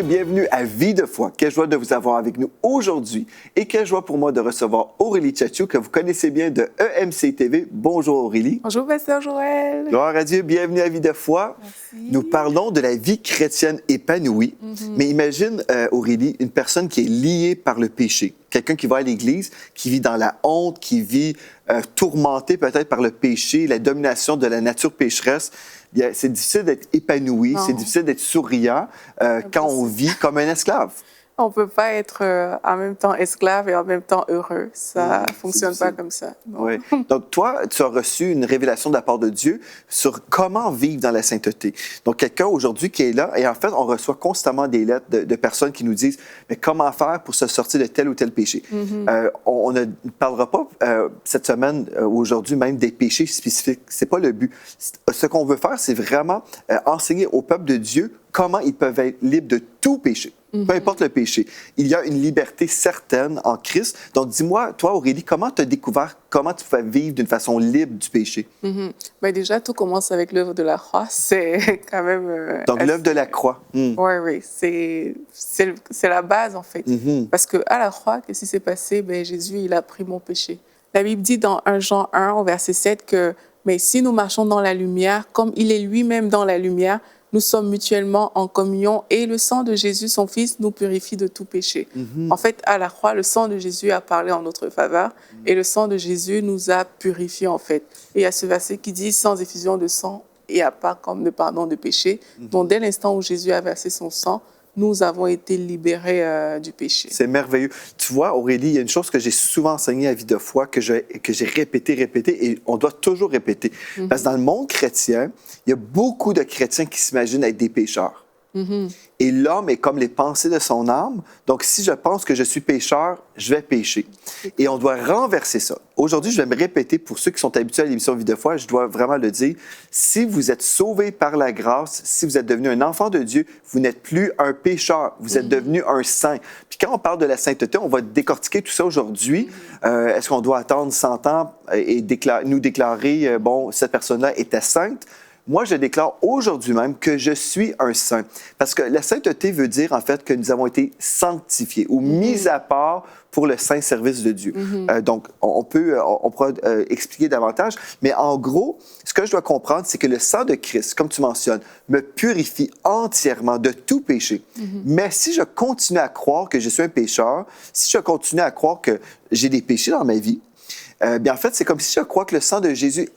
bienvenue à Vie de foi. Quelle joie de vous avoir avec nous aujourd'hui et quelle joie pour moi de recevoir Aurélie Tchatchou, que vous connaissez bien de EMC TV. Bonjour Aurélie. Bonjour Pasteur Joël. Gloire à Dieu, bienvenue à Vie de foi. Merci. Nous parlons de la vie chrétienne épanouie. Mais imagine, Aurélie, une personne qui est liée par le péché. Quelqu'un qui va à l'Église, qui vit dans la honte, qui vit tourmenté peut-être par le péché, la domination de la nature pécheresse. C'est difficile d'être épanoui, c'est difficile d'être souriant quand on vit comme un esclave. On ne peut pas être en même temps esclave et en même temps heureux. Ça ne fonctionne pas comme ça. Oui. Donc, toi, tu as reçu une révélation de la part de Dieu sur comment vivre dans la sainteté. Donc, quelqu'un aujourd'hui qui est là, et en fait, on reçoit constamment des lettres de personnes qui nous disent « Mais comment faire pour se sortir de tel ou tel péché? On ne parlera pas cette semaine, aujourd'hui même, des péchés spécifiques. Ce n'est pas le but. Ce qu'on veut faire, c'est vraiment enseigner au peuple de Dieu comment ils peuvent être libres de tout péché. Peu importe le péché. Il y a une liberté certaine en Christ. Donc, dis-moi, toi, Aurélie, comment tu as découvert, comment tu pouvais vivre d'une façon libre du péché? Ben déjà, tout commence avec l'œuvre de la croix. C'est quand même... Donc, l'œuvre de la croix. Oui, c'est la base, en fait. Parce qu'à la croix, qu'est-ce qui s'est passé? Ben, Jésus, il a pris mon péché. La Bible dit dans 1 Jean 1, au verset 7, que « Mais si nous marchons dans la lumière, comme il est lui-même dans la lumière, nous sommes mutuellement en communion et le sang de Jésus, son Fils, nous purifie de tout péché. En fait, à la croix, le sang de Jésus a parlé en notre faveur et le sang de Jésus nous a purifiés, en fait. Et il y a ce verset qui dit « Sans effusion de sang, il n'y a pas comme de pardon de péché. » Donc, dès l'instant où Jésus a versé son sang, nous avons été libérés du péché. C'est merveilleux. Tu vois, Aurélie, il y a une chose que j'ai souvent enseignée à Vie de foi, que j'ai répété, et on doit toujours répéter. Parce que dans le monde chrétien, il y a beaucoup de chrétiens qui s'imaginent être des pécheurs. Et l'homme est comme les pensées de son âme. Donc, si je pense que je suis pécheur, je vais pécher. Et on doit renverser ça. Aujourd'hui, je vais me répéter pour ceux qui sont habitués à l'émission Vie de foi, je dois vraiment le dire. Si vous êtes sauvé par la grâce, si vous êtes devenu un enfant de Dieu, vous n'êtes plus un pécheur, vous êtes devenu un saint. Puis quand on parle de la sainteté, on va décortiquer tout ça aujourd'hui. Est-ce qu'on doit attendre 100 ans et nous déclarer, bon, cette personne-là était sainte? Moi, je déclare aujourd'hui même que je suis un saint. Parce que la sainteté veut dire, en fait, que nous avons été sanctifiés ou mis à part pour le saint service de Dieu. Donc, on pourra expliquer davantage. Mais en gros, ce que je dois comprendre, c'est que le sang de Christ, comme tu mentionnes, me purifie entièrement de tout péché. Mais si je continue à croire que je suis un pécheur, si je continue à croire que j'ai des péchés dans ma vie, bien en fait, c'est comme si je crois que le sang de Jésus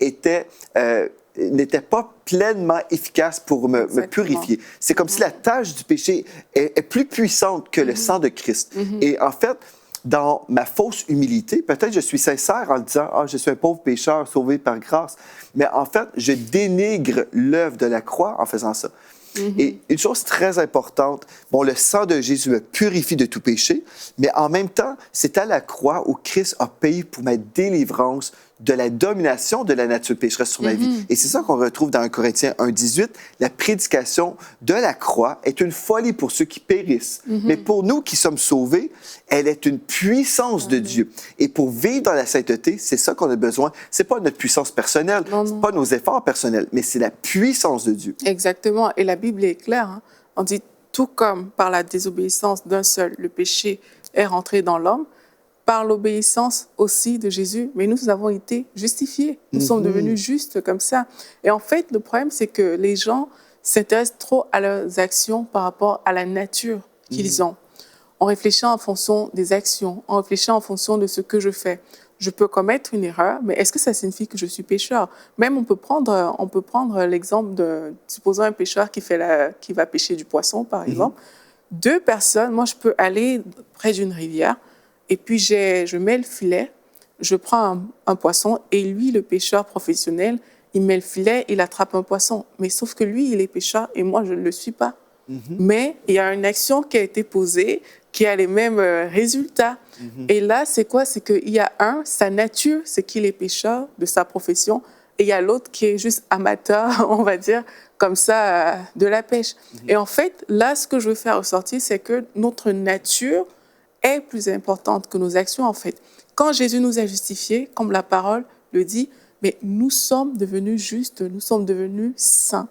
n'était pas pleinement efficace pour me purifier. C'est comme si la tâche du péché est plus puissante que le sang de Christ. Et en fait, dans ma fausse humilité, peut-être je suis sincère en disant « Ah, je suis un pauvre pécheur sauvé par grâce », mais en fait, je dénigre l'œuvre de la croix en faisant ça. Et une chose très importante, bon, le sang de Jésus me purifie de tout péché, mais en même temps, c'est à la croix où Christ a payé pour ma délivrance de la domination de la nature pécheresse sur ma vie. Et c'est ça qu'on retrouve dans 1 Corinthiens 1,18. La prédication de la croix est une folie pour ceux qui périssent. Mais pour nous qui sommes sauvés, elle est une puissance de Dieu. Et pour vivre dans la sainteté, c'est ça qu'on a besoin. C'est pas notre puissance personnelle, c'est pas nos efforts personnels, mais c'est la puissance de Dieu. Exactement. Et la Bible est claire. Hein? On dit, tout comme par la désobéissance d'un seul, le péché est rentré dans l'homme, par l'obéissance aussi de Jésus, mais nous avons été justifiés. Nous sommes devenus justes comme ça. Et en fait, le problème, c'est que les gens s'intéressent trop à leurs actions par rapport à la nature qu'ils ont. On réfléchit en fonction des actions, on réfléchit en fonction de ce que je fais. Je peux commettre une erreur, mais est-ce que ça signifie que je suis pécheur? Même on peut prendre l'exemple de, supposons un pécheur qui va pêcher du poisson, par exemple. Deux personnes, moi je peux aller près d'une rivière, et puis je mets le filet, je prends un poisson, et lui, le pêcheur professionnel, il met le filet, il attrape un poisson. Mais sauf que lui, il est pêcheur, et moi, je ne le suis pas. Mais il y a une action qui a été posée, qui a les mêmes résultats. Et là, c'est quoi? C'est qu'il y a sa nature, c'est qu'il est pêcheur de sa profession, et il y a l'autre qui est juste amateur, on va dire, comme ça, de la pêche. Et en fait, là, ce que je veux faire ressortir, c'est que notre nature est plus importante que nos actions, en fait. Quand Jésus nous a justifiés, comme la parole le dit, mais nous sommes devenus justes, nous sommes devenus saints.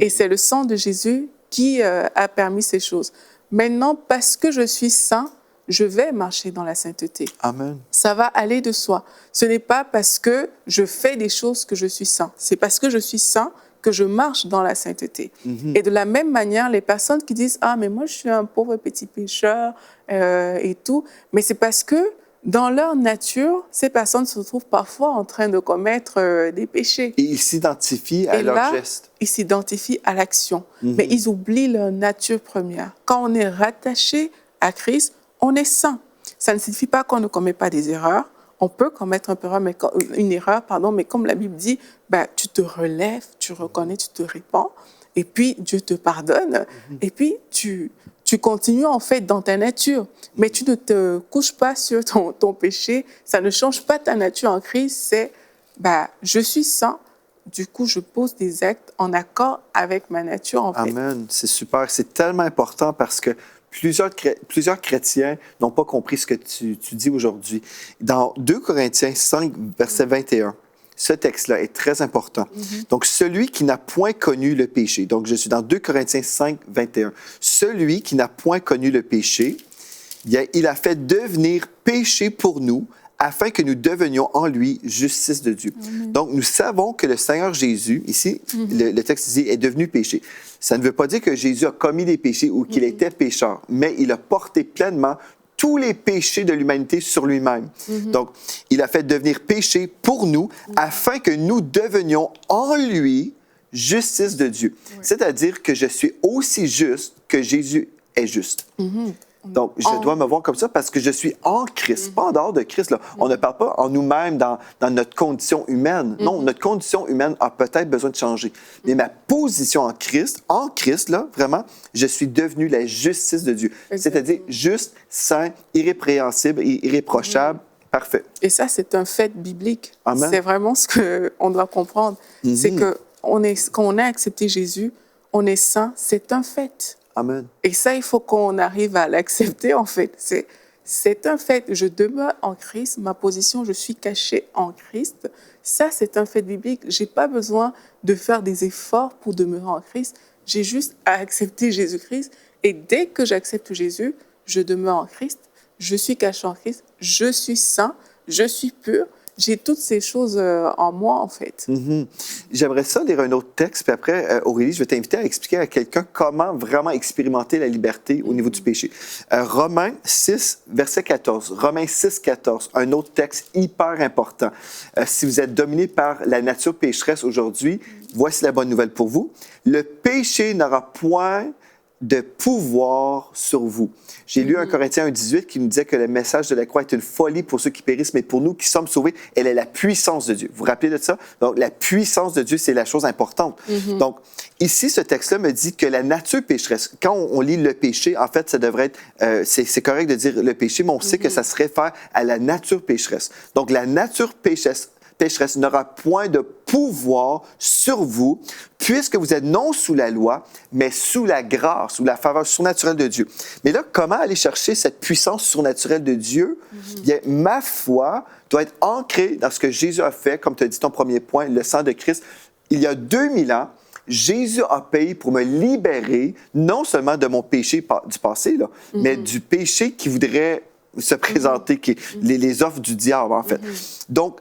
Et c'est le sang de Jésus qui a permis ces choses. Maintenant, parce que je suis saint, je vais marcher dans la sainteté. Amen. Ça va aller de soi. Ce n'est pas parce que je fais des choses que je suis saint. C'est parce que je suis saint que je marche dans la sainteté. Et de la même manière, les personnes qui disent « Ah, mais moi, je suis un pauvre petit pécheur et tout », mais c'est parce que dans leur nature, ces personnes se trouvent parfois en train de commettre des péchés. Et ils s'identifient à leurs gestes. Ils s'identifient à l'action, mais ils oublient leur nature première. Quand on est rattaché à Christ, on est saint. Ça ne signifie pas qu'on ne commet pas des erreurs. On peut commettre une erreur, mais comme la Bible dit, tu te relèves, tu reconnais, tu te répands, et puis Dieu te pardonne, et puis tu continues en fait dans ta nature. Mais tu ne te couches pas sur ton péché, ça ne change pas ta nature en Christ, c'est je suis saint, du coup je pose des actes en accord avec ma nature en fait. Amen, c'est super, c'est tellement important parce que plusieurs chrétiens n'ont pas compris ce que tu dis aujourd'hui. Dans 2 Corinthiens 5, verset 21, ce texte-là est très important. Donc, celui qui n'a point connu le péché, donc je suis dans 2 Corinthiens 5, 21, celui qui n'a point connu le péché, il a fait devenir péché pour nous, afin que nous devenions en lui justice de Dieu. Donc, nous savons que le Seigneur Jésus, ici, le texte dit, est devenu péché. Ça ne veut pas dire que Jésus a commis des péchés ou qu'il était pécheur, mais il a porté pleinement tous les péchés de l'humanité sur lui-même. Donc, il a fait devenir péché pour nous, afin que nous devenions en lui justice de Dieu. C'est-à-dire que je suis aussi juste que Jésus est juste. Donc, je dois me voir comme ça parce que je suis en Christ, pas en dehors de Christ. Là. On ne parle pas en nous-mêmes dans notre condition humaine. Non, notre condition humaine a peut-être besoin de changer. Mais ma position en Christ, là, vraiment, je suis devenu la justice de Dieu. C'est-à-dire juste, saint, irrépréhensible et irréprochable. Parfait. Et ça, c'est un fait biblique. Amen. C'est vraiment ce qu'on doit comprendre. C'est que quand on a accepté Jésus, on est saint, c'est un fait. Amen. Et ça, il faut qu'on arrive à l'accepter, en fait. C'est un fait. Je demeure en Christ, ma position, je suis caché en Christ. Ça, c'est un fait biblique. Je n'ai pas besoin de faire des efforts pour demeurer en Christ. J'ai juste à accepter Jésus-Christ. Et dès que j'accepte Jésus, je demeure en Christ, je suis caché en Christ, je suis saint, je suis pur. J'ai toutes ces choses en moi, en fait. J'aimerais ça lire un autre texte, puis après, Aurélie, je vais t'inviter à expliquer à quelqu'un comment vraiment expérimenter la liberté au niveau du péché. Romains 6, verset 14. Romains 6, 14, un autre texte hyper important. Si vous êtes dominé par la nature pécheresse aujourd'hui, voici la bonne nouvelle pour vous. Le péché n'aura point de pouvoir sur vous. J'ai lu 1 Corinthiens 1,18 qui nous disait que le message de la croix est une folie pour ceux qui périssent, mais pour nous qui sommes sauvés, elle est la puissance de Dieu. Vous vous rappelez de ça? Donc, la puissance de Dieu, c'est la chose importante. Donc, ici, ce texte-là me dit que la nature pécheresse, quand on lit le péché, en fait, ça devrait être, c'est correct de dire le péché, mais on sait que ça se réfère à la nature pécheresse. Donc, la nature pécheresse n'aura point de pouvoir sur vous, puisque vous êtes non sous la loi, mais sous la grâce, sous la faveur surnaturelle de Dieu. Mais là, comment aller chercher cette puissance surnaturelle de Dieu? Bien, ma foi doit être ancrée dans ce que Jésus a fait, comme tu as dit ton premier point, le sang de Christ. Il y a 2000 ans, Jésus a payé pour me libérer, non seulement de mon péché du passé, là, mais du péché qui voudrait se présenter, qui est les offres du diable, en fait. Donc,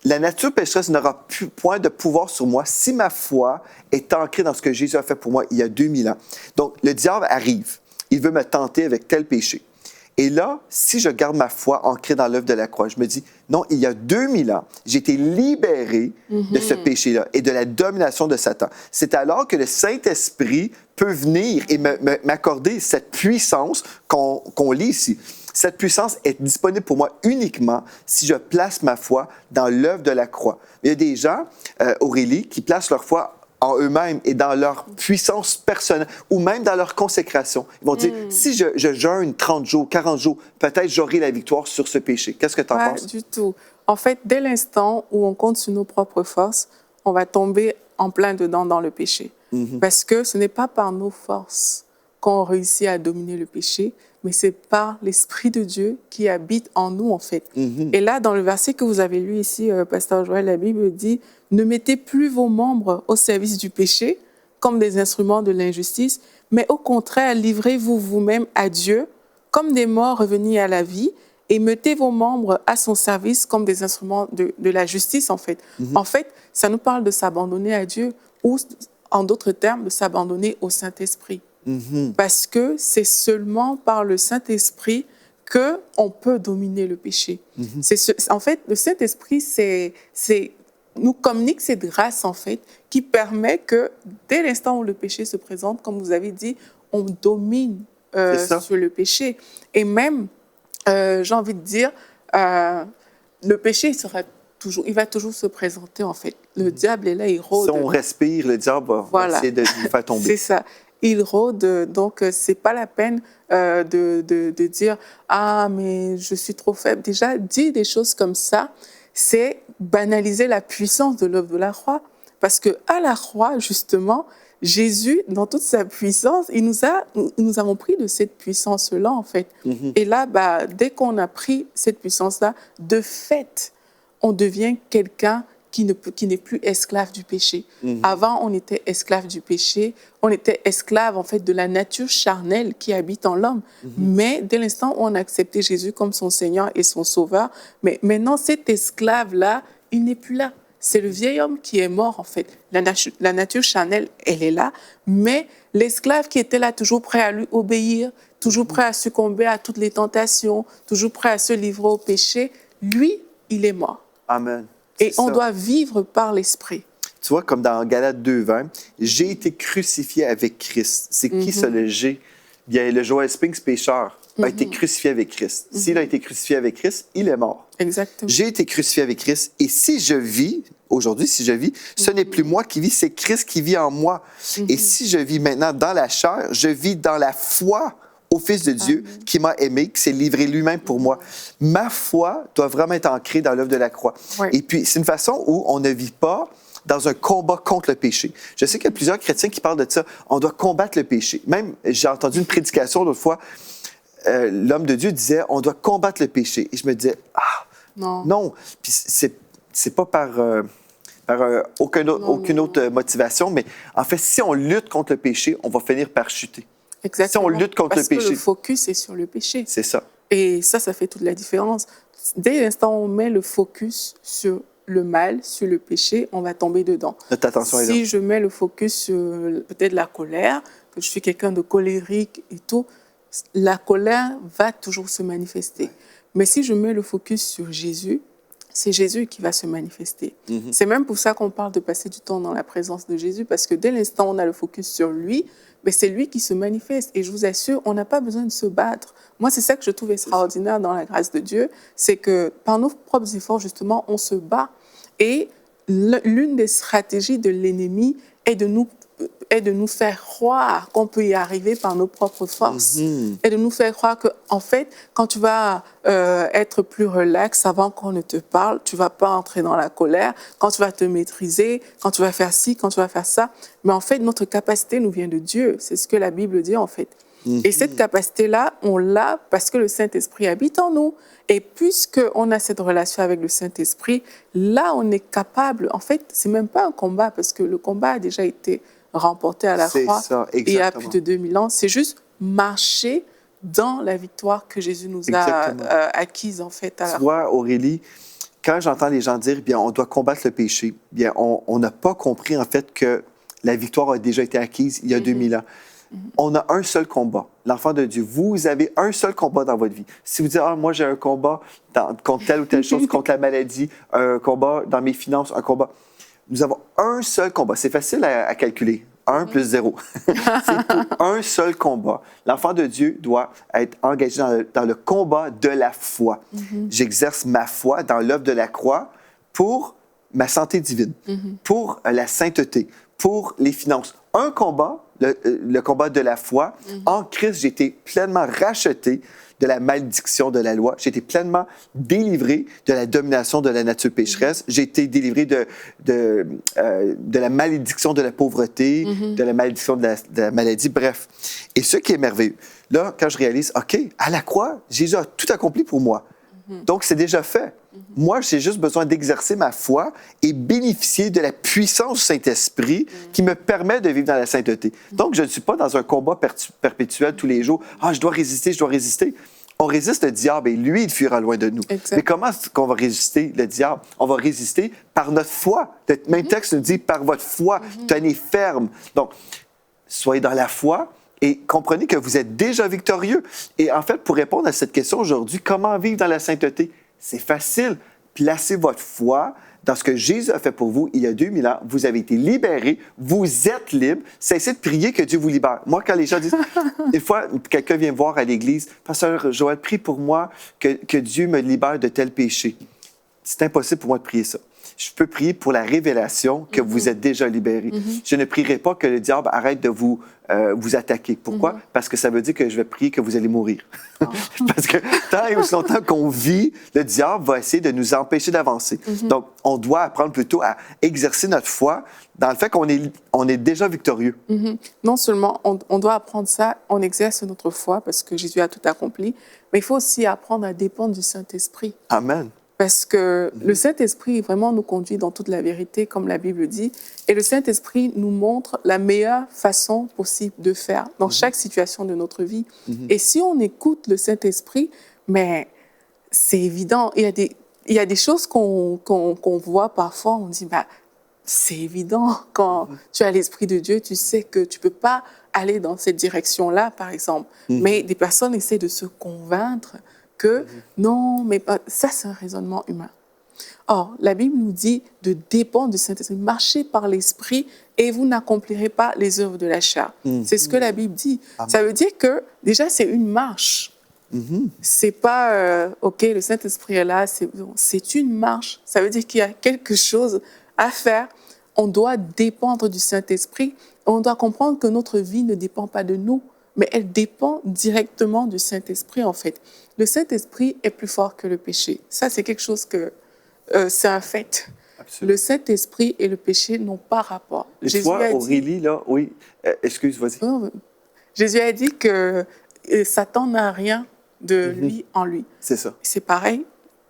la nature pécheresse n'aura point de pouvoir sur moi si ma foi est ancrée dans ce que Jésus a fait pour moi il y a 2000 ans. Donc, le diable arrive. Il veut me tenter avec tel péché. Et là, si je garde ma foi ancrée dans l'œuvre de la croix, je me dis, non, il y a 2000 ans, j'ai été libéré de ce péché-là et de la domination de Satan. C'est alors que le Saint-Esprit peut venir et m'accorder cette puissance qu'on lit ici. Cette puissance est disponible pour moi uniquement si je place ma foi dans l'œuvre de la croix. Il y a des gens, Aurélie, qui placent leur foi en eux-mêmes et dans leur puissance personnelle ou même dans leur consécration. Ils vont dire, si je jeûne 30 jours, 40 jours, peut-être j'aurai la victoire sur ce péché. Qu'est-ce que tu en penses? Pas du tout. En fait, dès l'instant où on compte sur nos propres forces, on va tomber en plein dedans dans le péché. Parce que ce n'est pas par nos forces qu'on réussit à dominer le péché, mais c'est par l'Esprit de Dieu qui habite en nous, en fait. Et là, dans le verset que vous avez lu ici, Pasteur Joël, la Bible dit « Ne mettez plus vos membres au service du péché comme des instruments de l'injustice, mais au contraire, livrez-vous vous-même à Dieu comme des morts revenus à la vie et mettez vos membres à son service comme des instruments de la justice, en fait. En fait, ça nous parle de s'abandonner à Dieu ou, en d'autres termes, de s'abandonner au Saint-Esprit. Parce que c'est seulement par le Saint-Esprit qu'on peut dominer le péché. En fait, le Saint-Esprit, nous communique cette grâce, en fait, qui permet que, dès l'instant où le péché se présente, comme vous avez dit, on domine sur le péché. Et même, j'ai envie de dire, le péché il va toujours se présenter, en fait. Le diable est là, il rôde. Si on respire, le diable va essayer de nous faire tomber. C'est ça. Il rôde, donc c'est pas la peine de dire « Ah, mais je suis trop faible ». Déjà, dire des choses comme ça, c'est banaliser la puissance de l'œuvre de la croix. Parce qu'à la croix, justement, Jésus, dans toute sa puissance, nous avons pris de cette puissance-là, en fait. Et là, dès qu'on a pris cette puissance-là, de fait, on devient quelqu'un qui n'est plus esclave du péché. Avant, on était esclave du péché, on était esclave, en fait, de la nature charnelle qui habite en l'homme. Mais dès l'instant où on a accepté Jésus comme son Seigneur et son Sauveur, mais maintenant, cet esclave-là, il n'est plus là. C'est le vieil homme qui est mort, en fait. La nature charnelle, elle est là, mais l'esclave qui était là, toujours prêt à lui obéir, toujours prêt à succomber à toutes les tentations, toujours prêt à se livrer au péché, lui, il est mort. Amen. Et on doit vivre par l'Esprit. Tu vois, comme dans Galates 2:20, j'ai été crucifié avec Christ. C'est qui ça, le G? Bien, le Joel Spinks, pécheur, a été crucifié avec Christ. S'il a été crucifié avec Christ, il est mort. Exactement. J'ai été crucifié avec Christ. Et si je vis, aujourd'hui, si je vis, ce n'est plus moi qui vis, c'est Christ qui vit en moi. Et si je vis maintenant dans la chair, je vis dans la foi au Fils de Dieu qui m'a aimé, qui s'est livré lui-même pour moi. Ma foi doit vraiment être ancrée dans l'œuvre de la croix. Oui. Et puis, c'est une façon où on ne vit pas dans un combat contre le péché. Je sais qu'il y a plusieurs chrétiens qui parlent de ça. On doit combattre le péché. Même, j'ai entendu une prédication l'autre fois, l'homme de Dieu disait, on doit combattre le péché. Et je me disais, non. Puis c'est pas par aucune autre motivation, mais en fait, si on lutte contre le péché, on va finir par chuter. Exactement. Si on lutte contre le péché. Parce que le focus est sur le péché. C'est ça. Et ça fait toute la différence. Dès l'instant où on met le focus sur le mal, sur le péché, on va tomber dedans. Notre attention est là. Si je mets le focus sur peut-être la colère, que je suis quelqu'un de colérique et tout, la colère va toujours se manifester. Mais si je mets le focus sur Jésus, c'est Jésus qui va se manifester. C'est même pour ça qu'on parle de passer du temps dans la présence de Jésus, parce que dès l'instant où on a le focus sur lui, mais c'est lui qui se manifeste. Et je vous assure, on n'a pas besoin de se battre. Moi, c'est ça que je trouve extraordinaire dans la grâce de Dieu, c'est que par nos propres efforts, justement, on se bat. Et l'une des stratégies de l'ennemi est de nous faire croire qu'on peut y arriver par nos propres forces. Et de nous faire croire que, en fait, quand tu vas être plus relax avant qu'on ne te parle, tu ne vas pas entrer dans la colère, quand tu vas te maîtriser, quand tu vas faire ci, quand tu vas faire ça. Mais en fait, notre capacité nous vient de Dieu. C'est ce que la Bible dit, en fait. Et cette capacité-là, on l'a parce que le Saint-Esprit habite en nous. Et puisqu'on a cette relation avec le Saint-Esprit, là, on est capable. En fait, ce n'est même pas un combat, parce que le combat a déjà été remporté à la croix il y a plus de 2000 ans. C'est juste marcher dans la victoire que Jésus nous a acquise, en fait. Tu vois, Aurélie, quand j'entends les gens dire, bien, on doit combattre le péché, bien, on n'a pas compris, en fait, que la victoire a déjà été acquise il y a 2000 ans. On a un seul combat, l'enfant de Dieu. Vous avez un seul combat dans votre vie. Si vous dites, moi j'ai un combat contre telle ou telle chose, contre la maladie, un combat dans mes finances, un combat. Nous avons un seul combat. C'est facile à calculer. 1 plus 0. C'est pour un seul combat. L'enfant de Dieu doit être engagé dans le combat de la foi. J'exerce ma foi dans l'œuvre de la croix pour ma santé divine, pour la sainteté, pour les finances. Un combat, le combat de la foi. En Christ, j'ai été pleinement racheté de la malédiction de la loi. J'ai été pleinement délivré de la domination de la nature pécheresse. J'ai été délivré de la malédiction de la pauvreté, de la malédiction de la maladie, bref. Et ce qui est merveilleux, là, quand je réalise, OK, à la croix, Jésus a tout accompli pour moi. Donc, c'est déjà fait. Moi, j'ai juste besoin d'exercer ma foi et bénéficier de la puissance du Saint-Esprit qui me permet de vivre dans la sainteté. Donc, je ne suis pas dans un combat perpétuel tous les jours. « Ah, je dois résister, je dois résister. » On résiste le diable et lui, il fuira loin de nous. Exact. Mais comment est-ce qu'on va résister le diable? On va résister par notre foi. Le même texte nous dit « par votre foi, tenez ferme ». Donc, soyez dans la foi et comprenez que vous êtes déjà victorieux. Et en fait, pour répondre à cette question aujourd'hui, comment vivre dans la sainteté? C'est facile. Placez votre foi dans ce que Jésus a fait pour vous il y a 2000 ans. Vous avez été libérés, vous êtes libre. Cessez de prier que Dieu vous libère. Moi, quand les gens disent, une fois, quelqu'un vient me voir à l'église, « Pasteur Joël, prie pour moi que Dieu me libère de tel péché. » C'est impossible pour moi de prier ça. Je peux prier pour la révélation que vous êtes déjà libérés. Je ne prierai pas que le diable arrête de vous attaquer. Pourquoi? Parce que ça veut dire que je vais prier que vous allez mourir. Parce que tant et aussi longtemps qu'on vit, le diable va essayer de nous empêcher d'avancer. Donc, on doit apprendre plutôt à exercer notre foi dans le fait qu'on est déjà victorieux. Non seulement on doit apprendre ça, on exerce notre foi parce que Jésus a tout accompli, mais il faut aussi apprendre à dépendre du Saint-Esprit. Amen. Parce que le Saint-Esprit vraiment nous conduit dans toute la vérité, comme la Bible dit. Et le Saint-Esprit nous montre la meilleure façon possible de faire dans chaque situation de notre vie. Et si on écoute le Saint-Esprit, mais c'est évident. Il y a des choses qu'on voit parfois, on dit, bah, c'est évident. Quand tu as l'Esprit de Dieu, tu sais que tu ne peux pas aller dans cette direction-là, par exemple. Mais des personnes essaient de se convaincre que non, mais ça, c'est un raisonnement humain. Or, la Bible nous dit de dépendre du Saint-Esprit, marchez par l'Esprit et vous n'accomplirez pas les œuvres de la chair. C'est ce que la Bible dit. Amen. Ça veut dire que, déjà, c'est une marche. C'est pas, OK, le Saint-Esprit est là, c'est une marche. Ça veut dire qu'il y a quelque chose à faire. On doit dépendre du Saint-Esprit. On doit comprendre que notre vie ne dépend pas de nous, mais elle dépend directement du Saint-Esprit, en fait. Le Saint-Esprit est plus fort que le péché. Ça, c'est quelque chose que... c'est un fait. Absolument. Le Saint-Esprit et le péché n'ont pas rapport. Et toi, Aurélie, là, oui, excuse, vas-y. Jésus a dit que Satan n'a rien de lui en lui. C'est ça. C'est pareil,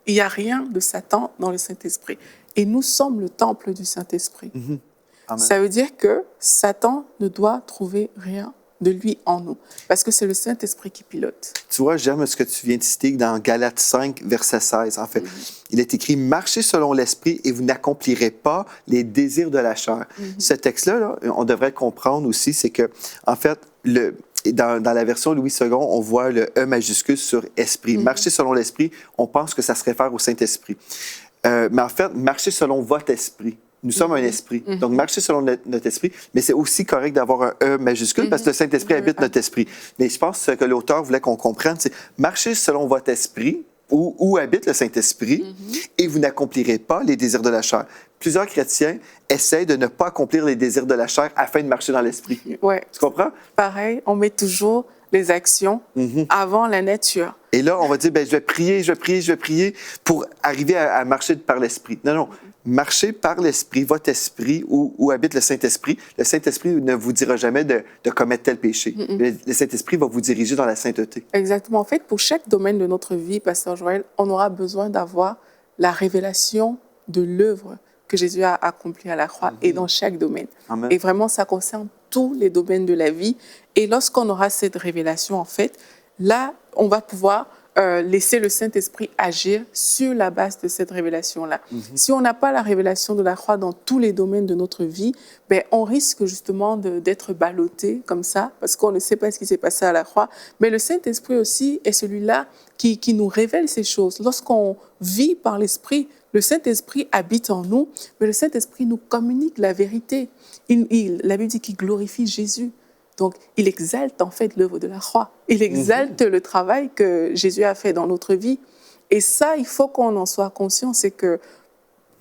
il n'y a rien de Satan dans le Saint-Esprit. Et nous sommes le temple du Saint-Esprit. Amen. Ça veut dire que Satan ne doit trouver rien de lui en nous, parce que c'est le Saint-Esprit qui pilote. Tu vois, j'aime ce que tu viens de citer dans Galates 5, verset 16, en fait. Il est écrit « Marchez selon l'Esprit et vous n'accomplirez pas les désirs de la chair ». Ce texte-là, là, on devrait comprendre aussi, c'est que, en fait, dans la version Louis II, on voit le E majuscule sur « Esprit ». Marcher selon l'Esprit, on pense que ça se réfère au Saint-Esprit. Mais en fait, marcher selon votre esprit. Nous sommes un esprit. Donc, marcher selon notre esprit, mais c'est aussi correct d'avoir un E majuscule parce que le Saint-Esprit habite notre esprit. Mais je pense que l'auteur voulait qu'on comprenne, c'est marcher selon votre esprit, où habite le Saint-Esprit, et vous n'accomplirez pas les désirs de la chair. Plusieurs chrétiens essayent de ne pas accomplir les désirs de la chair afin de marcher dans l'esprit. Ouais. Tu comprends? Pareil, on met toujours les actions avant la nature. Et là, on va dire, ben, je vais prier pour arriver à marcher par l'esprit. Non. Marchez par l'Esprit, votre esprit, où habite le Saint-Esprit. Le Saint-Esprit ne vous dira jamais de commettre tel péché. Le Saint-Esprit va vous diriger dans la sainteté. Exactement. En fait, pour chaque domaine de notre vie, Pasteur Joël, on aura besoin d'avoir la révélation de l'œuvre que Jésus a accomplie à la croix et dans chaque domaine. Amen. Et vraiment, ça concerne tous les domaines de la vie. Et lorsqu'on aura cette révélation, en fait, là, on va pouvoir laisser le Saint-Esprit agir sur la base de cette révélation-là. Si on n'a pas la révélation de la croix dans tous les domaines de notre vie, ben, on risque justement d'être ballotté comme ça, parce qu'on ne sait pas ce qui s'est passé à la croix. Mais le Saint-Esprit aussi est celui-là qui nous révèle ces choses. Lorsqu'on vit par l'Esprit, le Saint-Esprit habite en nous, mais le Saint-Esprit nous communique la vérité. La Bible dit qu'il glorifie Jésus. Donc, il exalte en fait l'œuvre de la croix. Il exalte le travail que Jésus a fait dans notre vie. Et ça, il faut qu'on en soit conscient. C'est que,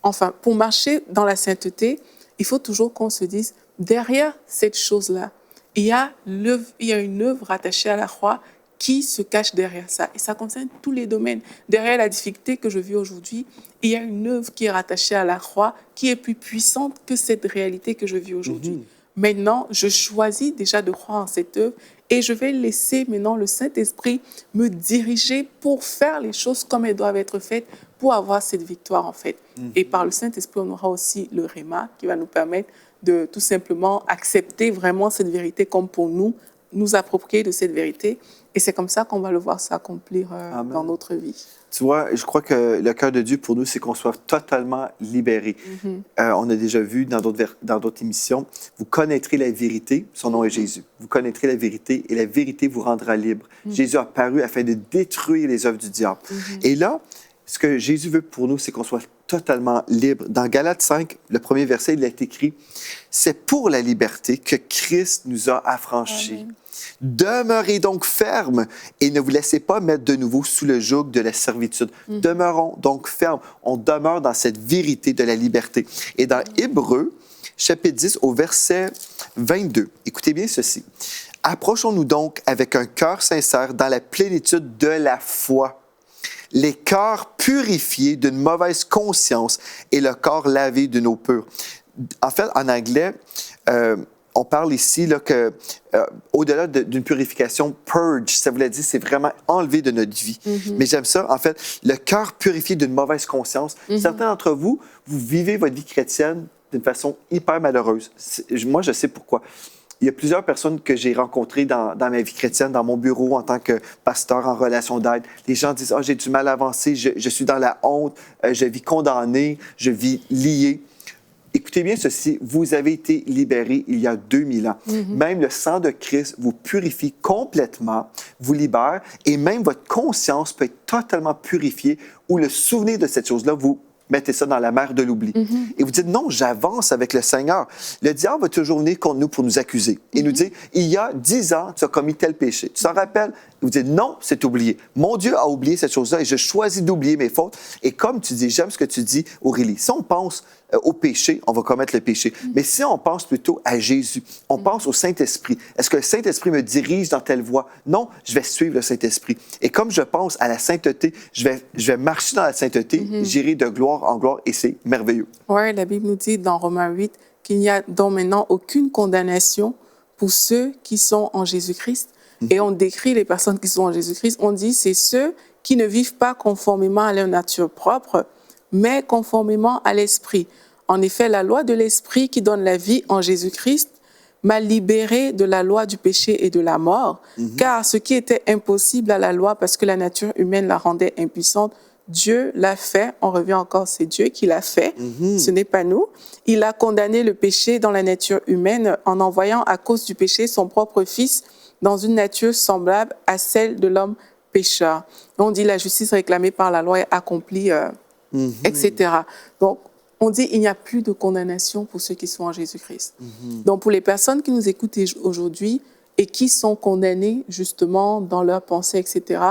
enfin, pour marcher dans la sainteté, il faut toujours qu'on se dise, derrière cette chose-là, il y a une œuvre attachée à la croix qui se cache derrière ça. Et ça concerne tous les domaines. Derrière la difficulté que je vis aujourd'hui, il y a une œuvre qui est rattachée à la croix, qui est plus puissante que cette réalité que je vis aujourd'hui. Maintenant, je choisis déjà de croire en cette œuvre et je vais laisser maintenant le Saint-Esprit me diriger pour faire les choses comme elles doivent être faites pour avoir cette victoire, en fait. Et par le Saint-Esprit, on aura aussi le Réma qui va nous permettre de tout simplement accepter vraiment cette vérité comme pour nous, nous approprier de cette vérité. Et c'est comme ça qu'on va le voir s'accomplir dans notre vie. Tu vois, je crois que le cœur de Dieu pour nous, c'est qu'on soit totalement libérés. On a déjà vu dans d'autres émissions, vous connaîtrez la vérité, son nom est Jésus. Vous connaîtrez la vérité et la vérité vous rendra libre. Jésus a apparu afin de détruire les œuvres du diable. Et là, ce que Jésus veut pour nous, c'est qu'on soit totalement libre. Dans Galates 5, le premier verset, il est écrit « C'est pour la liberté que Christ nous a affranchis. Amen. Demeurez donc fermes et ne vous laissez pas mettre de nouveau sous le joug de la servitude. Demeurons donc fermes. On demeure dans cette vérité de la liberté. » Et dans Hébreux, chapitre 10, au verset 22, écoutez bien ceci. « Approchons-nous donc avec un cœur sincère dans la plénitude de la foi. Les cœurs purifiés d'une mauvaise conscience et le corps lavé d'une eau pure. » En fait, en anglais, on parle ici là, que au-delà d'une purification, purge, ça voulait dire c'est vraiment enlevé de notre vie. Mais j'aime ça, en fait, le cœur purifié d'une mauvaise conscience. Certains d'entre vous, vous vivez votre vie chrétienne d'une façon hyper malheureuse. Moi, je sais pourquoi. Il y a plusieurs personnes que j'ai rencontrées dans ma vie chrétienne, dans mon bureau en tant que pasteur en relation d'aide. Les gens disent « Ah, j'ai du mal à avancer, je suis dans la honte, je vis condamné, je vis lié. » Écoutez bien ceci, vous avez été libérés il y a 2000 ans. Même le sang de Christ vous purifie complètement, vous libère, et même votre conscience peut être totalement purifiée, ou le souvenir de cette chose-là, vous mettez ça dans la mer de l'oubli. Et vous dites, non, j'avance avec le Seigneur. Le diable va toujours venir contre nous pour nous accuser et nous dire, il y a 10 ans, tu as commis tel péché. Tu t'en rappelles? Et vous dites, non, c'est oublié. Mon Dieu a oublié cette chose-là et je choisis d'oublier mes fautes. Et comme tu dis, j'aime ce que tu dis, Aurélie, si on pense au péché, on va commettre le péché. Mais si on pense plutôt à Jésus, on pense au Saint-Esprit. Est-ce que le Saint-Esprit me dirige dans telle voie? Non, je vais suivre le Saint-Esprit. Et comme je pense à la sainteté, je vais marcher dans la sainteté, j'irai de gloire en gloire et c'est merveilleux. Oui, la Bible nous dit dans Romains 8 qu'il n'y a donc maintenant aucune condamnation pour ceux qui sont en Jésus-Christ. Et on décrit les personnes qui sont en Jésus-Christ. On dit c'est ceux qui ne vivent pas conformément à leur nature propre, mais conformément à l'Esprit. En effet, la loi de l'Esprit qui donne la vie en Jésus-Christ m'a libéré de la loi du péché et de la mort, car ce qui était impossible à la loi, parce que la nature humaine la rendait impuissante, Dieu l'a fait. On revient encore, c'est Dieu qui l'a fait, ce n'est pas nous. Il a condamné le péché dans la nature humaine en envoyant à cause du péché son propre Fils dans une nature semblable à celle de l'homme pécheur. On dit la justice réclamée par la loi est accomplie, etc. Donc, on dit il n'y a plus de condamnation pour ceux qui sont en Jésus-Christ. Donc, pour les personnes qui nous écoutent aujourd'hui et qui sont condamnées justement dans leurs pensées, etc.,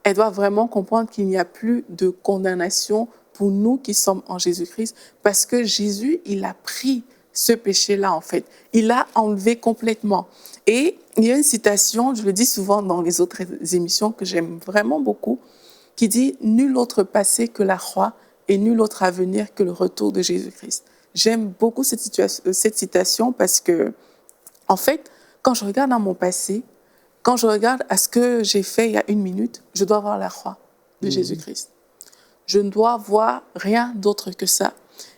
elles doivent vraiment comprendre qu'il n'y a plus de condamnation pour nous qui sommes en Jésus-Christ parce que Jésus, il a pris ce péché-là, en fait. Il l'a enlevé complètement. Et il y a une citation, je le dis souvent dans les autres émissions que j'aime vraiment beaucoup, qui dit « Nul autre passé que la croix et nul autre avenir que le retour de Jésus-Christ ». J'aime beaucoup cette citation parce que, en fait, quand je regarde dans mon passé, quand je regarde à ce que j'ai fait il y a 1 minute, je dois voir la croix de Jésus-Christ. Je ne dois voir rien d'autre que ça.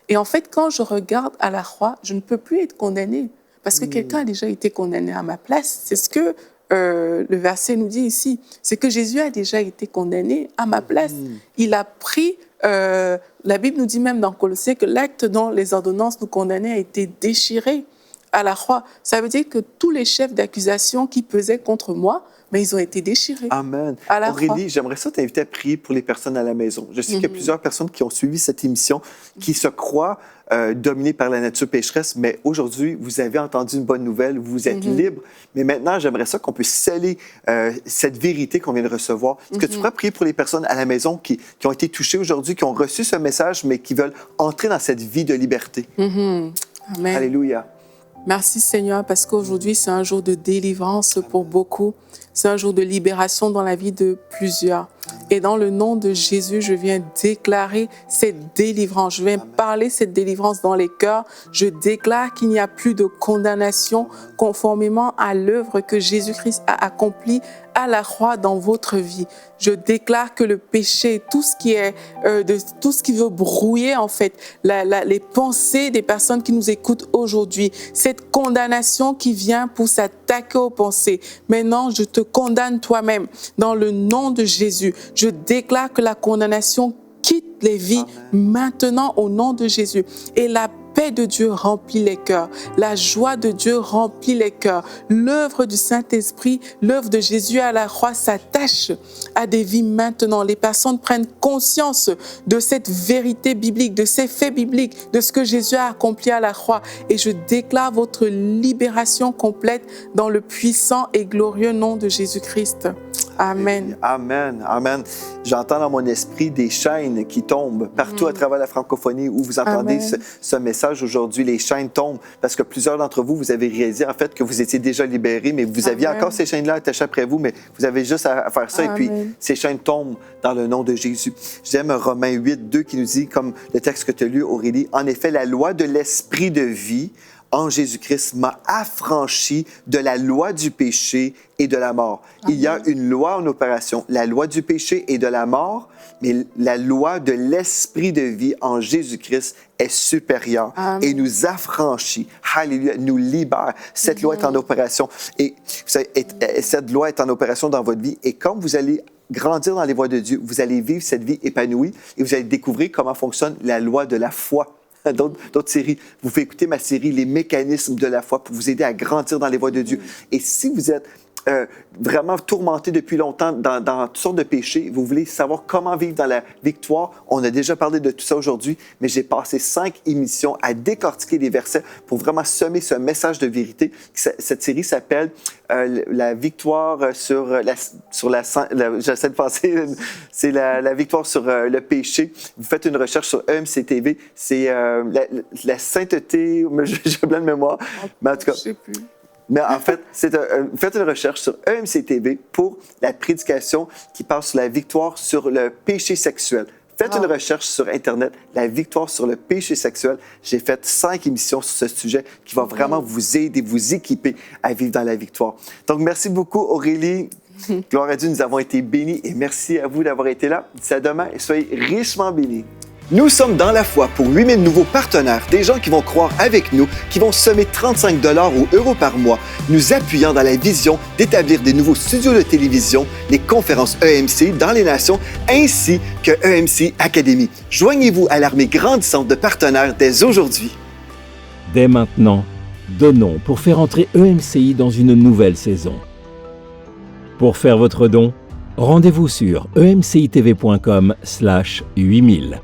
Et en fait, quand je regarde à la croix, je ne peux plus être condamnée parce que quelqu'un a déjà été condamné à ma place. C'est ce que le verset nous dit ici. C'est que Jésus a déjà été condamné à ma place. Il a pris... la Bible nous dit même dans Colossiens que l'acte dont les ordonnances nous condamnaient a été déchiré à la croix. Ça veut dire que tous les chefs d'accusation qui pesaient contre moi, mais ils ont été déchirés. Amen. À la croix. Aurélie, j'aimerais ça t'inviter à prier pour les personnes à la maison. Je sais qu'il y a plusieurs personnes qui ont suivi cette émission, qui se croient dominées par la nature pécheresse, mais aujourd'hui, vous avez entendu une bonne nouvelle, vous êtes libre. Mais maintenant, j'aimerais ça qu'on puisse sceller cette vérité qu'on vient de recevoir. Est-ce que tu pourrais prier pour les personnes à la maison qui ont été touchées aujourd'hui, qui ont reçu ce message, mais qui veulent entrer dans cette vie de liberté? Amen. Alléluia. Merci Seigneur, parce qu'aujourd'hui, c'est un jour de délivrance pour beaucoup. C'est un jour de libération dans la vie de plusieurs. Et dans le nom de Jésus, je viens déclarer cette délivrance. Je viens parler cette délivrance dans les cœurs. Je déclare qu'il n'y a plus de condamnation conformément à l'œuvre que Jésus-Christ a accomplie à la croix dans votre vie. Je déclare que le péché, tout ce qui veut brouiller en fait les pensées des personnes qui nous écoutent aujourd'hui, cette condamnation qui vient pour s'attaquer aux pensées. Maintenant, je te condamne toi-même dans le nom de Jésus. Je déclare que la condamnation quitte les vies maintenant au nom de Jésus. Et la paix de Dieu remplit les cœurs. La joie de Dieu remplit les cœurs. L'œuvre du Saint-Esprit, l'œuvre de Jésus à la croix s'attache à des vies maintenant. Les personnes prennent conscience de cette vérité biblique, de ces faits bibliques, de ce que Jésus a accompli à la croix. Et je déclare votre libération complète dans le puissant et glorieux nom de Jésus-Christ. Amen. Amen. Amen. J'entends dans mon esprit des chaînes qui tombent partout à travers la francophonie où vous entendez ce message aujourd'hui. Les chaînes tombent parce que plusieurs d'entre vous, vous avez réalisé en fait que vous étiez déjà libérés, mais vous aviez encore ces chaînes-là attachées après vous, mais vous avez juste à faire ça et puis ces chaînes tombent dans le nom de Jésus. J'aime Romains 8, 2 qui nous dit, comme le texte que tu as lu, Aurélie, en effet, la loi de l'esprit de vie en Jésus-Christ m'a affranchi de la loi du péché et de la mort. Amen. Il y a une loi en opération, la loi du péché et de la mort, mais la loi de l'esprit de vie en Jésus-Christ est supérieure et nous affranchit. Alléluia, nous libère. Cette loi est en opération et vous savez, cette loi est en opération dans votre vie et comme vous allez grandir dans les voies de Dieu, vous allez vivre cette vie épanouie et vous allez découvrir comment fonctionne la loi de la foi. D'autres séries. Vous pouvez écouter ma série « Les mécanismes de la foi » pour vous aider à grandir dans les voies de Dieu. Et si vous êtes vraiment tourmenté depuis longtemps dans toutes sortes de péchés, vous voulez savoir comment vivre dans la victoire, on a déjà parlé de tout ça aujourd'hui, mais j'ai passé 5 émissions à décortiquer des versets pour vraiment semer ce message de vérité. Cette série s'appelle la victoire j'essaie de penser, c'est la victoire sur le péché. Vous faites une recherche sur EMC TV, c'est la sainteté, j'ai plein de mémoire, mais en tout cas, je sais plus. Mais en fait, faites une recherche sur EMC TV pour la prédication qui parle sur la victoire sur le péché sexuel. Faites une recherche sur Internet, la victoire sur le péché sexuel. J'ai fait 5 émissions sur ce sujet qui va vraiment vous aider, vous équiper à vivre dans la victoire. Donc, merci beaucoup, Aurélie. Gloire à Dieu, nous avons été bénis et merci à vous d'avoir été là. D'ici à demain et soyez richement bénis. Nous sommes dans la foi pour 8000 nouveaux partenaires, des gens qui vont croire avec nous, qui vont semer 35 $ ou euros par mois, nous appuyant dans la vision d'établir des nouveaux studios de télévision, les conférences EMC dans les nations, ainsi que EMC Academy. Joignez-vous à l'armée grandissante de partenaires dès aujourd'hui. Dès maintenant, donnons pour faire entrer EMCI dans une nouvelle saison. Pour faire votre don, rendez-vous sur emcitv.com/8000.